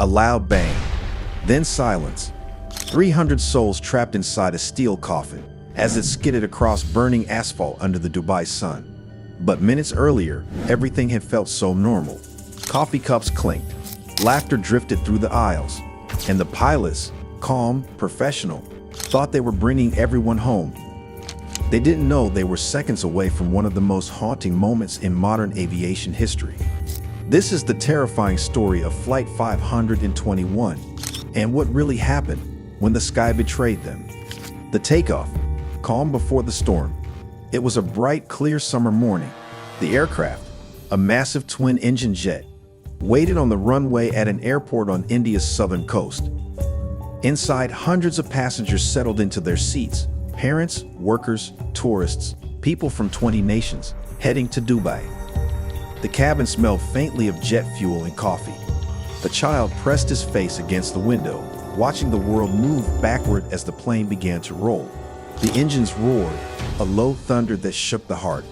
A loud bang, then silence. 300 souls trapped inside a steel coffin as it skidded across burning asphalt under the Dubai sun. But minutes earlier, everything had felt so normal. Coffee cups clinked, laughter drifted through the aisles, and the pilots, calm, professional, thought they were bringing everyone home. They didn't know they were seconds away from one of the most haunting moments in modern aviation history. This is the terrifying story of Flight 521 and what really happened when the sky betrayed them. The takeoff, calm before the storm. It was a bright, clear summer morning. The aircraft, a massive twin-engine jet, waited on the runway at an airport on India's southern coast. Inside, hundreds of passengers settled into their seats. Parents, workers, tourists, people from 20 nations, heading to Dubai. The cabin smelled faintly of jet fuel and coffee. The child pressed his face against the window, watching the world move backward as the plane began to roll. The engines roared, a low thunder that shook the heart.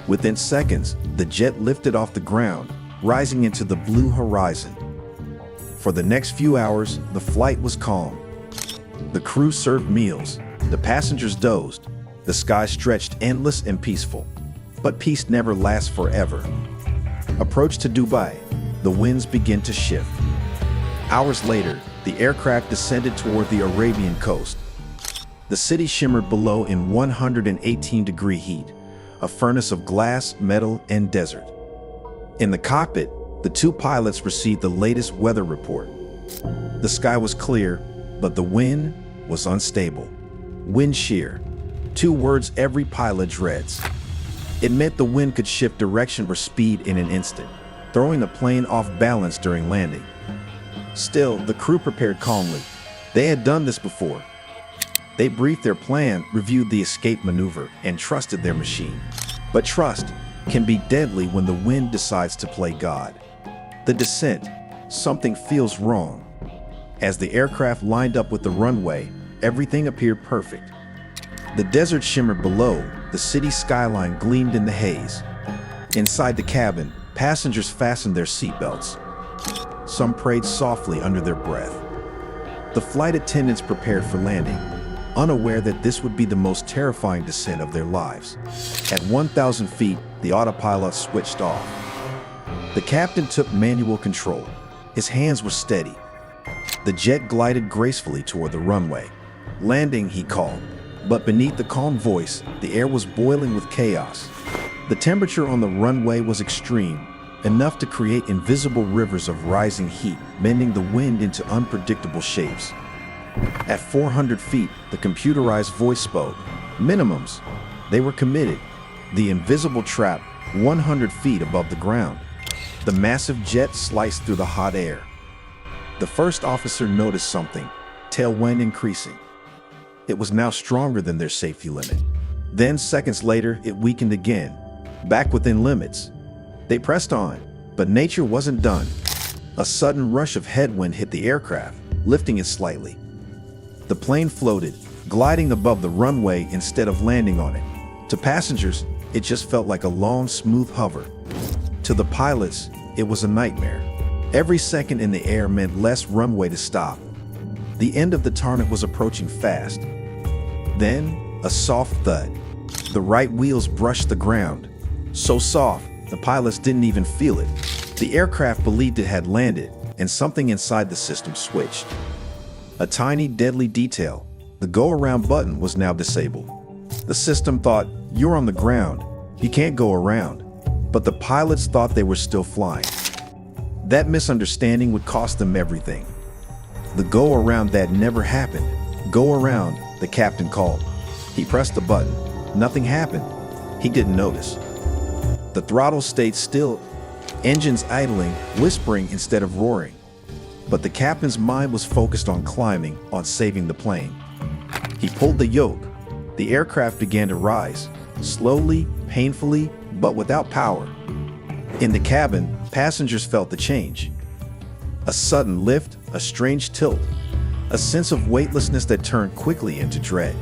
Within seconds, the jet lifted off the ground, rising into the blue horizon. For the next few hours, the flight was calm. The crew served meals. The passengers dozed. The sky stretched endless and peaceful. But peace never lasts forever. Approach to Dubai, the winds begin to shift. Hours later, the aircraft descended toward the Arabian coast. The city shimmered below in 118-degree heat, a furnace of glass, metal, and desert. In the cockpit, the two pilots received the latest weather report. The sky was clear, but the wind was unstable. Wind shear, two words every pilot dreads. It meant the wind could shift direction or speed in an instant, throwing the plane off balance during landing. Still, the crew prepared calmly. They had done this before. They briefed their plan, reviewed the escape maneuver, and trusted their machine. But trust can be deadly when the wind decides to play God. The descent, something feels wrong. As the aircraft lined up with the runway, everything appeared perfect. The desert shimmered below, the city skyline gleamed in the haze. Inside the cabin, passengers fastened their seatbelts. Some prayed softly under their breath. The flight attendants prepared for landing, unaware that this would be the most terrifying descent of their lives. At 1,000 feet, the autopilot switched off. The captain took manual control. His hands were steady. The jet glided gracefully toward the runway. Landing, he called. But beneath the calm voice, the air was boiling with chaos. The temperature on the runway was extreme, enough to create invisible rivers of rising heat, bending the wind into unpredictable shapes. At 400 feet, the computerized voice spoke. Minimums. They were committed. The invisible trap, 100 feet above the ground. The massive jet sliced through the hot air. The first officer noticed something, tailwind increasing. It was now stronger than their safety limit. Then, seconds later, it weakened again, back within limits. They pressed on, but nature wasn't done. A sudden rush of headwind hit the aircraft, lifting it slightly. The plane floated, gliding above the runway instead of landing on it. To passengers, it just felt like a long, smooth hover. To the pilots, it was a nightmare. Every second in the air meant less runway to stop. The end of the tarmac was approaching fast. Then, a soft thud. The right wheels brushed the ground. So soft, the pilots didn't even feel it. The aircraft believed it had landed, and something inside the system switched. A tiny, deadly detail. The go-around button was now disabled. The system thought, "You're on the ground. You can't go around." But the pilots thought they were still flying. That misunderstanding would cost them everything. The go-around that never happened. "Go around," the captain called. He pressed the button. Nothing happened. He didn't notice. The throttle stayed still, engines idling, whispering instead of roaring. But the captain's mind was focused on climbing, on saving the plane. He pulled the yoke. The aircraft began to rise, slowly, painfully, but without power. In the cabin, passengers felt the change. A sudden lift, a strange tilt, a sense of weightlessness that turned quickly into dread.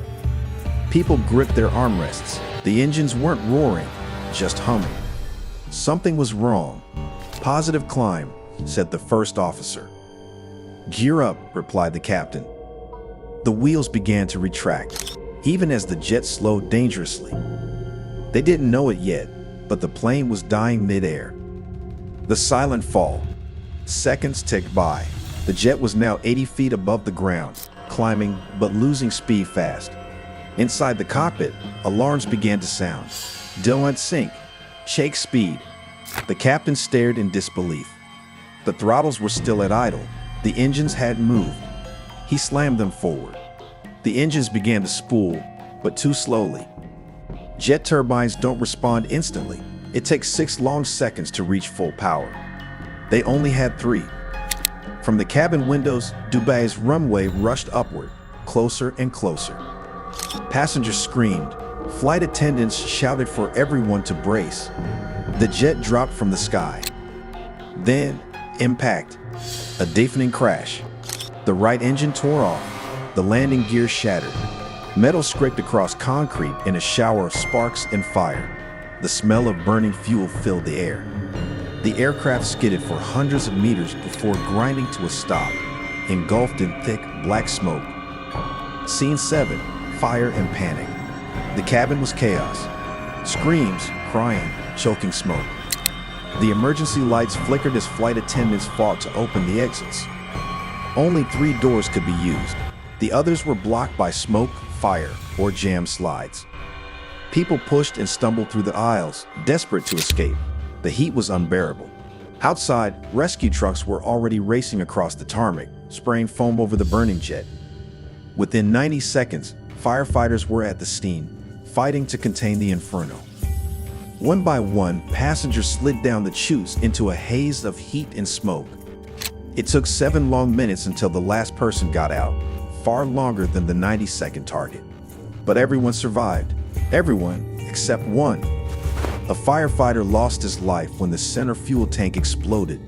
People gripped their armrests. The engines weren't roaring, just humming. Something was wrong. "Positive climb," said the first officer. "Gear up," replied the captain. The wheels began to retract, even as the jet slowed dangerously. They didn't know it yet, but the plane was dying mid-air. The silent fall. Seconds ticked by. The jet was now 80 feet above the ground, climbing but losing speed fast. Inside the cockpit, alarms began to sound. "Don't sink. Shake speed." The captain stared in disbelief. The throttles were still at idle. The engines hadn't moved. He slammed them forward. The engines began to spool, but too slowly. Jet turbines don't respond instantly. It takes 6 long seconds to reach full power. They only had 3. From the cabin windows, Dubai's runway rushed upward, closer and closer. Passengers screamed. Flight attendants shouted for everyone to brace. The jet dropped from the sky. Then, impact. A deafening crash. The right engine tore off. The landing gear shattered. Metal scraped across concrete in a shower of sparks and fire. The smell of burning fuel filled the air. The aircraft skidded for hundreds of meters before grinding to a stop, engulfed in thick, black smoke. Scene 7. Fire and panic. The cabin was chaos. Screams, crying, choking smoke. The emergency lights flickered as flight attendants fought to open the exits. Only 3 doors could be used. The others were blocked by smoke, fire, or jam slides. People pushed and stumbled through the aisles, desperate to escape. The heat was unbearable. Outside, rescue trucks were already racing across the tarmac, spraying foam over the burning jet. Within 90 seconds, firefighters were at the scene, fighting to contain the inferno. One by one, passengers slid down the chutes into a haze of heat and smoke. It took 7 long minutes until the last person got out, far longer than the 90-second target. But everyone survived. Everyone except one. A firefighter lost his life when the center fuel tank exploded,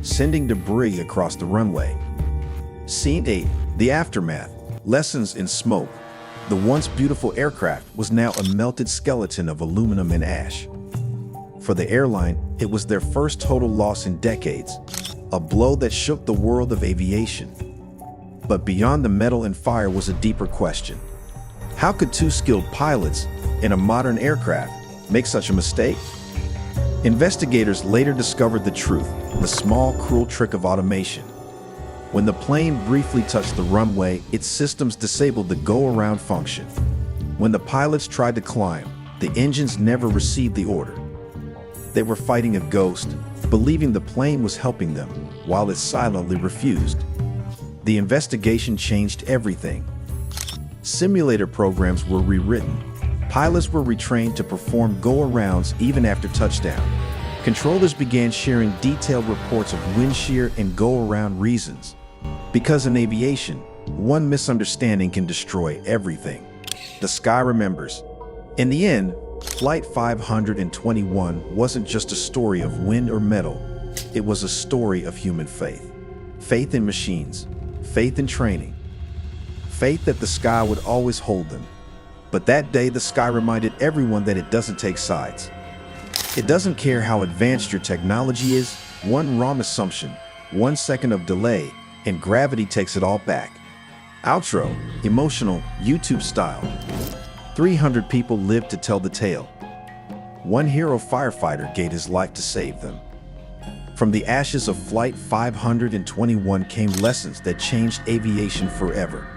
sending debris across the runway. Scene 8. The aftermath. Lessons in smoke. The once beautiful aircraft was now a melted skeleton of aluminum and ash. For the airline, it was their first total loss in decades, a blow that shook the world of aviation. But beyond the metal and fire was a deeper question. How could 2 skilled pilots in a modern aircraft make such a mistake? Investigators later discovered the truth, the small, cruel trick of automation. When the plane briefly touched the runway, its systems disabled the go-around function. When the pilots tried to climb, the engines never received the order. They were fighting a ghost, believing the plane was helping them, while it silently refused. The investigation changed everything. Simulator programs were rewritten. Pilots were retrained to perform go-arounds even after touchdown. Controllers began sharing detailed reports of wind shear and go-around reasons. Because in aviation, one misunderstanding can destroy everything. The sky remembers. In the end, Flight 521 wasn't just a story of wind or metal. It was a story of human faith. Faith in machines, faith in training, faith that the sky would always hold them. But that day, the sky reminded everyone that it doesn't take sides. It doesn't care how advanced your technology is. One wrong assumption, 1 second of delay, and gravity takes it all back. Outro, emotional, YouTube style. 300 people lived to tell the tale. One hero firefighter gave his life to save them. From the ashes of Flight 521 came lessons that changed aviation forever.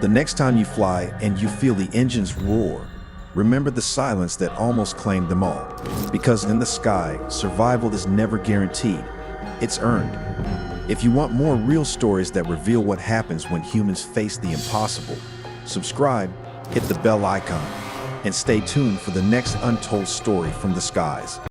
The next time you fly and you feel the engines roar, remember the silence that almost claimed them all. Because in the sky, survival is never guaranteed. It's earned. If you want more real stories that reveal what happens when humans face the impossible, subscribe, hit the bell icon, and stay tuned for the next untold story from the skies.